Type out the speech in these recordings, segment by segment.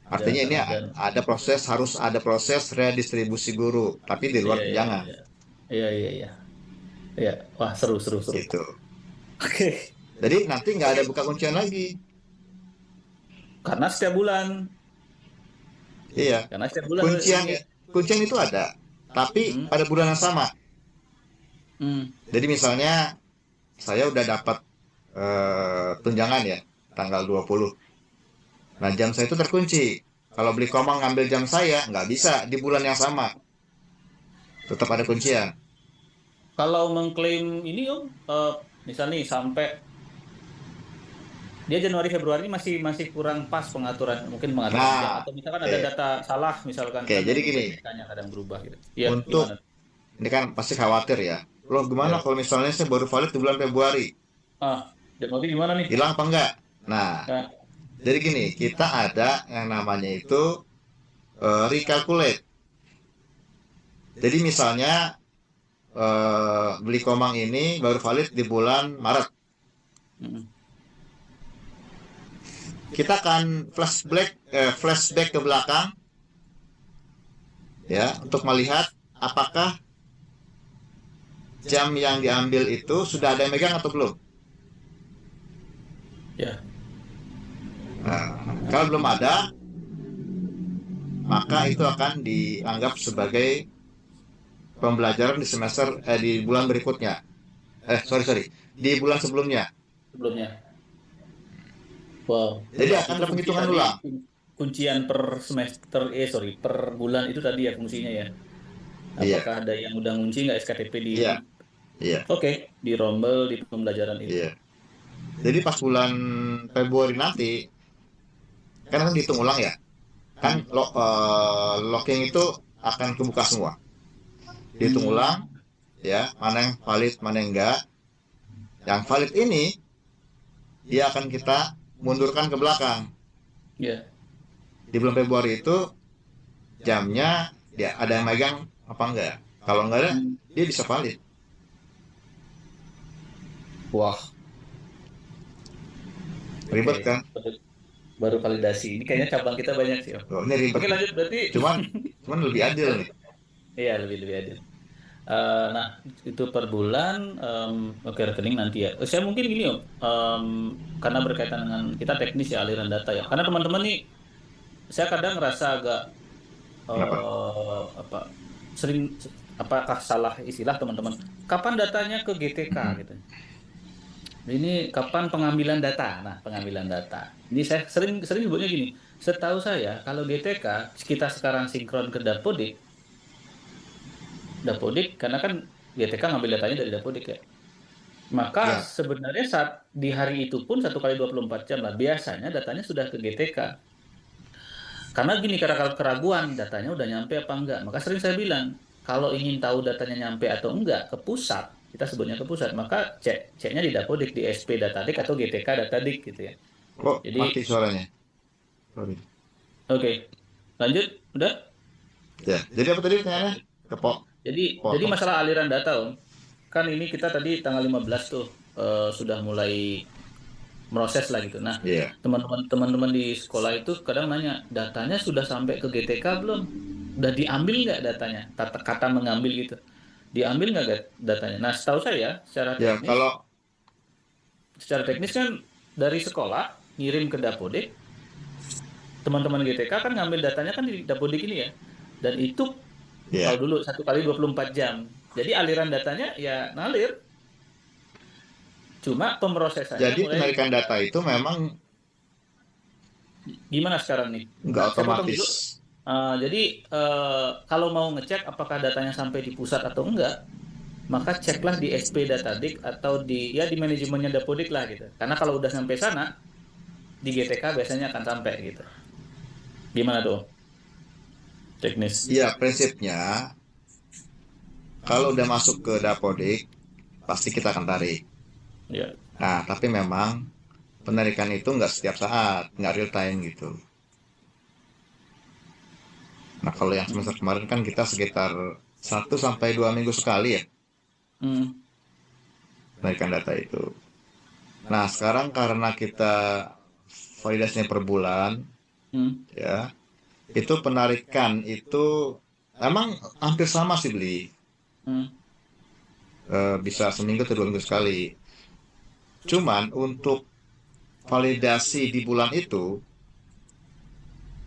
Artinya ini dan harus ada proses redistribusi guru, tapi di luar iya iya tunjangan, iya iya iya iya iya. Wah, seru seru seru. gitu. Oke. Jadi nanti nggak ada Oke. buka kuncian lagi. Karena setiap bulan, Iya, karena setiap bulan kuncian ini. kuncian itu ada, tapi Hmm, pada bulan yang sama. hmm, Jadi misalnya saya udah dapat tunjangan ya, tanggal 20. Nah, jam saya itu terkunci. Kalau beli komang ngambil jam saya, nggak bisa di bulan yang sama. Tetap ada kuncian. kalau mengklaim ini Om, misal nih sampai dia Januari Februari masih masih kurang pas pengaturan, mungkin pengaturan jam Nah, atau misalkan ada oke. data salah misalkan Oke, kan jadi untuk gini, BPK-nya kadang berubah gitu. Iya, untuk gimana? ini kan pasti khawatir ya. Loh, gimana Ya. kalau misalnya saya baru valid di bulan Februari? Ah, Januari gimana nih? Hilang apa enggak? Nah, Nah, jadi gini, kita ada yang namanya itu recalculate. Jadi misalnya beli komang ini baru valid di bulan Maret. mm, Kita akan flashback ke belakang ya untuk melihat apakah jam yang diambil itu sudah ada yang megang atau belum. ya. Nah, kalau belum ada, maka itu akan dianggap sebagai pembelajaran di di bulan berikutnya. Sorry, di bulan sebelumnya. Sebelumnya. Wow, Jadi akan itu ada fungsi penghitungan tadi ulang. kuncian per semester, sorry, per bulan itu tadi ya fungsinya ya. Iya, Apakah ada yang udah ngunci nggak SKTP di iya, iya, oke, di rombel di pembelajaran itu. iya. Jadi pas bulan Februari nanti, kan dihitung ulang ya. Kan Hmm. locking itu akan kebuka semua. Dihitung ulang, Hmm, ya, mana yang valid, mana yang enggak. Yang valid ini, dia akan kita mundurkan ke belakang. ya. Di bulan Februari itu jamnya dia ada yang megang apa enggak. Kalau enggak ada, Hmm. dia bisa valid. Wah, oke. Ribet kan? Baru baru validasi. Ini kayaknya cabang kita banyak sih, Om. Oh, ini ribet Oke, nih. lanjut berarti. Cuman, cuman lebih adil nih. Iya, lebih lebih adil. Nah, itu per bulan, oke rekening nanti ya. Saya mungkin gini Om, karena berkaitan dengan kita teknis ya aliran data ya. Karena teman-teman nih, saya kadang ngerasa agak Kenapa? apa sering apakah salah istilah teman-teman? Kapan datanya ke GTK Mm-mm. gitu? Ini kapan pengambilan data? Nah, pengambilan data. Ini saya sering sering sebutnya gini. Setahu saya kalau GTK kita sekarang sinkron ke Dapodik, Dapodik karena kan GTK ngambil datanya dari Dapodik ya. Maka Ya, sebenarnya saat di hari itu pun 1 kali 24 jam lah biasanya datanya sudah ke GTK. Karena gini karena kalau keraguan datanya udah nyampe apa enggak. Maka sering saya bilang kalau ingin tahu datanya nyampe atau enggak ke pusat, kita sebutnya ke pusat, maka ceknya di Dapodik di SP Datadik atau GTK Datadik gitu ya. kok Jadi mati suaranya? Sorry. oke, lanjut udah. Ya, jadi apa tadi pertanyaannya? Kepok, Jadi potong. masalah aliran data Om. Kan ini kita tadi tanggal 15 tuh sudah mulai proses lah gitu. Nah, Iya. teman-teman di sekolah itu kadang nanya, datanya sudah sampai ke GTK belum? Udah diambil nggak datanya? Kata, kata mengambil gitu. Diambil nggak datanya? Nah, setahu saya Ya, kalau secara teknis kan dari sekolah ngirim ke Dapodik, teman-teman GTK kan ngambil datanya kan di Dapodik ini ya. Dan itu ya, kalau dulu 1 kali 24 jam. Jadi aliran datanya ya ngalir. Cuma pemrosesannya jadi mulai penarikan data itu memang gimana sekarang nih? nggak Saya potong otomatis. dulu. Jadi kalau mau ngecek apakah datanya sampai di pusat atau enggak, maka ceklah di SP Datadik atau di ya di manajemennya Dapodik lah gitu. Karena kalau udah sampai sana di GTK biasanya akan sampai gitu. Gimana tuh teknis? Ya, prinsipnya kalau udah masuk ke Dapodik, pasti kita akan tarik. Ya. Nah, tapi memang penarikan itu nggak setiap saat, nggak real time gitu. Nah, kalau yang semester Hmm. kemarin kan kita sekitar 1 sampai 2 minggu sekali ya Hmm. penarikan data itu. Nah, sekarang karena kita validasinya per bulan, Hmm. ya. Itu penarikan itu emang hampir sama sih beli. Hmm. Bisa seminggu atau 2 minggu sekali. Cuman untuk validasi di bulan itu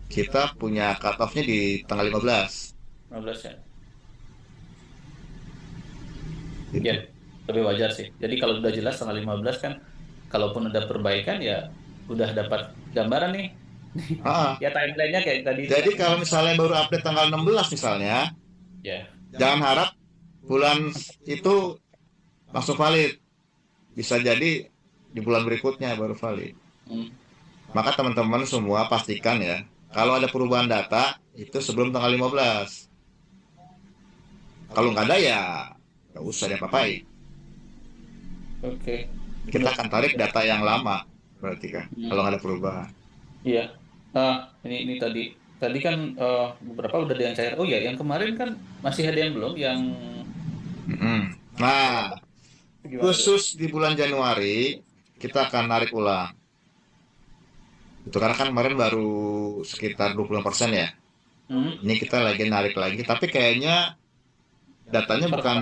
kita punya cut off-nya di tanggal 15 15 ya. Ya, gitu. lebih wajar sih. Jadi kalau udah jelas tanggal 15 kan, kalaupun ada perbaikan ya udah dapat gambaran nih. Ah, Ya timelinenya kayak tadi jadi itulah. kalau misalnya baru update tanggal 16 misalnya, Ya. jangan harap bulan itu langsung valid. Bisa jadi di bulan berikutnya baru valid. Hmm. Maka teman-teman semua pastikan ya, kalau ada perubahan data itu sebelum tanggal 15. Kalau nggak ada ya nggak usah diapa-apain. Oke. Kita Bener. akan tarik data yang lama berarti kan, kalau Hmm. nggak ada perubahan. Iya. Ah, ini tadi tadi kan beberapa udah ada yang cair. Oh ya, yang kemarin kan masih ada yang belum yang Mm-mm. Nah, berapa? Gimana tuh? khusus di bulan Januari kita akan narik ulang. Itu karena kan kemarin baru sekitar 20% ya. Hmm. Ini kita lagi narik lagi, tapi kayaknya datanya Per bukan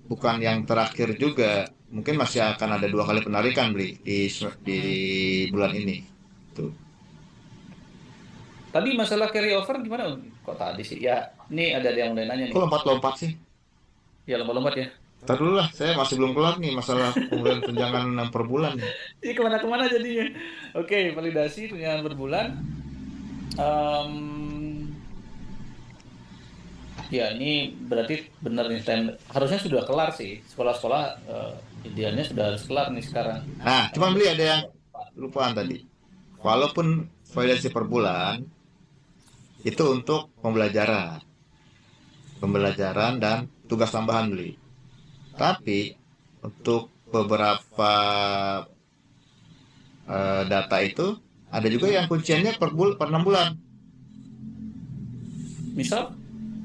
bukan yang terakhir juga. Mungkin masih akan ada 2 kali penarikan beli di Hmm. bulan ini. Tuh. Tadi masalah carry over gimana? Kok tadi sih? Ya, ini ada yang mulai nanya Kok nih. lompat-lompat sih? Ya lompat-lompat ya. Ntar dulu lah, saya masih belum kelar nih masalah pembelian tunjangan per bulan nih. Ini kemana-kemana jadinya. Oke, validasi tunjangan per bulan. Ya, ini berarti benar nih harusnya sudah kelar sih. Sekolah-sekolah idealnya sudah harus kelar nih sekarang. Nah, Karena cuman udah beli ada yang 2024. lupaan tadi. Hmm. Walaupun validasi per bulan, itu untuk pembelajaran dan tugas tambahan beli. Tapi untuk beberapa data itu ada juga yang kunciannya per 6 bulan. Misal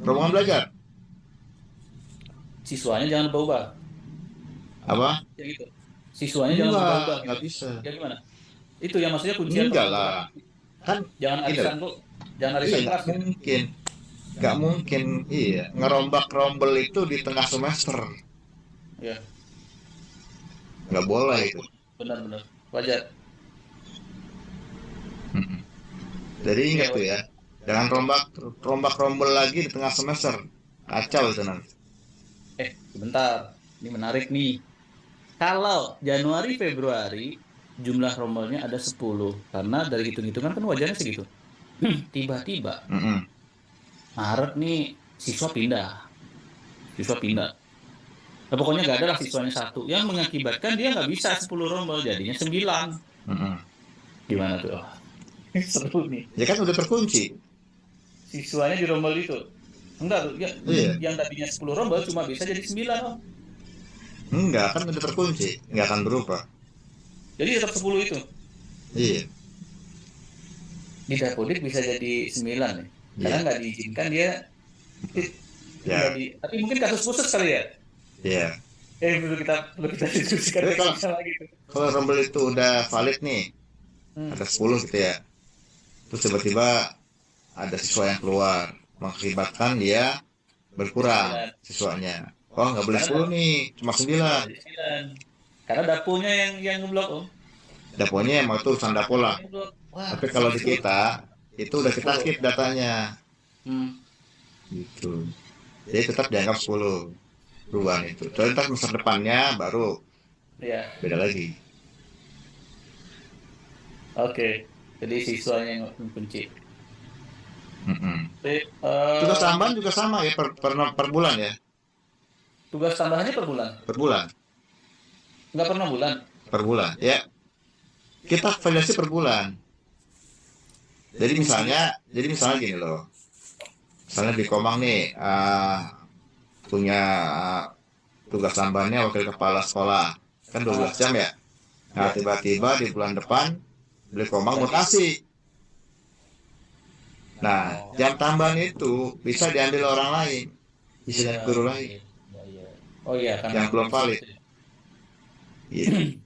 Rombongan belajar. siswanya jangan berubah. Apa? Ya gitu. Siswanya jangan berubah-ubah Enggak gitu. bisa. Ya gimana? Itu yang maksudnya kuncian per Enggak 6 bulan. lah. Kan Jangan gini arisan loh. tuh. Jangan Iya, arisan nggak kelas gitu. mungkin. Nggak mungkin. Iya, ngerombak rombel itu di tengah semester. Ya, Nggak boleh itu. walaupun benar-benar wajar. Mm-mm. Jadi ingat Ya, tuh ya. Jangan rombak rombak rombel lagi di tengah semester. Kacau itu nanti. sebentar. Ini menarik nih. Kalau Januari Februari jumlah rommelnya ada 10 karena dari hitung-hitungan kan wajarnya segitu. Tiba-tiba Mm-mm. Maret nih siswa pindah. Siswa pindah. Nah, pokoknya nggak ada lah siswanya satu yang mengakibatkan dia nggak bisa 10 rombel jadinya 9. Mm-mm. Gimana tuh? Oh, seru nih. Ya kan udah terkunci. Siswanya di rombel itu. Enggak tuh, ya, Iya. yang tadinya 10 rombel cuma bisa jadi 9 oh. Enggak, kan udah terkunci. Nggak akan berubah. Jadi tetap 10 itu. Iya. Di Dapodik bisa jadi 9 nih. Karena Iya. nggak diizinkan dia nggak Ya. di tapi mungkin kasus khusus kali ya. Iya. Perlu kita diskusikan Tapi kalau teknisnya lagi tuh. kalau rombel itu udah valid nih, Hmm. ada 10 gitu ya. Terus tiba-tiba ada siswa yang keluar, mengakibatkan dia Jadi berkurang 9. siswanya. Oh, nggak boleh Karena 10 nih, cuma 9. jadi 9. Karena dapunya yang ngeblok om. Daponya emang itu urusan dapo lah. Yang ngeblok. Wah, Tapi kalau di itu kita, itu udah kita 10. keep datanya. Hmm. Gitu. Jadi tetap dianggap 10 perubahan itu. Soalnya ntar masa depannya baru Ya, beda lagi. oke. Jadi siswanya yang kunci. Mm-mm. Tapi, Tugas tambahan juga sama ya per bulan ya. tugas tambahannya per bulan. Per bulan. Nggak pernah bulan. Per bulan. Ya, kita validasi per bulan. Jadi misalnya gini loh. Misalnya di Komang nih punya tugas tambahannya wakil kepala sekolah kan 12 Ah, jam ya. Nah, ya. tiba-tiba di bulan depan beli Komang mutasi. Nah, Oh, jam tambahan itu bisa diambil orang lain, bisa iya, diambil guru iya, lain iya, iya. Oh iya, karena yang belum mengisi valid. itu. Ya. Gitu.